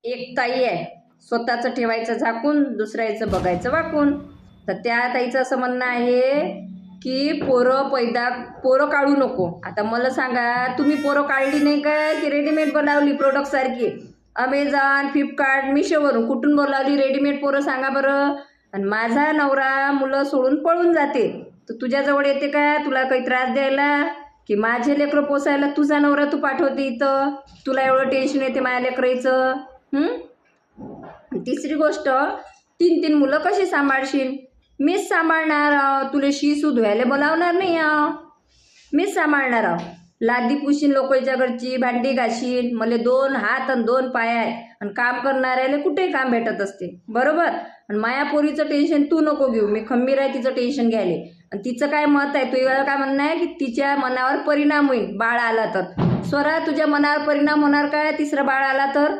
एक ताई आहे, स्वतःचं ठेवायचं झाकून, दुसऱ्याचं बघायचं वाकून. तर त्या ताईचं असं म्हणणं आहे की पोरं काढू नको. आता मला सांगा, तुम्ही पोरं काढली नाही का की रेडीमेड बनवली प्रोडक्टसारखी? अमेझॉन, फ्लिपकार्ट, मिशोवरून कुठून बोलावली रेडीमेड पोरं सांगा बरं? आणि माझा नवरा मुलं सोडून पळून जाते, तर तुझ्याजवळ येते का तुला काही त्रास द्यायला? की माझे लेकरं पोसायला तुझा नवरा तू पाठवते इथं? तुला एवढं टेन्शन येते माझ्या लेकराचं? तिसरी गोष्ट, 3 मुलं कशी सांभाळशील? मीच सांभाळणार आहो. तुला शी धुवायला बोलावणार नाही आहो, मीच सांभाळणार आहो. लादी पुशीन लोकांच्या घरची, भांडी घाशीन. मला 2 हात आणि 2 पाय आहे, आणि काम करणाऱ्याला कुठेही काम भेटत असते, बरोबर? आणि माया पोरीचं टेन्शन तू नको घेऊ, मी खंबीर आहे तिचं टेन्शन घ्यायले. आणि तिचं काय मत आहे, तुझं काय म्हणणं आहे की तिच्या मनावर परिणाम होईल बाळ आला तर? स्वरा, तुझ्या मनावर परिणाम होणार काय तिसरं बाळ आला तर?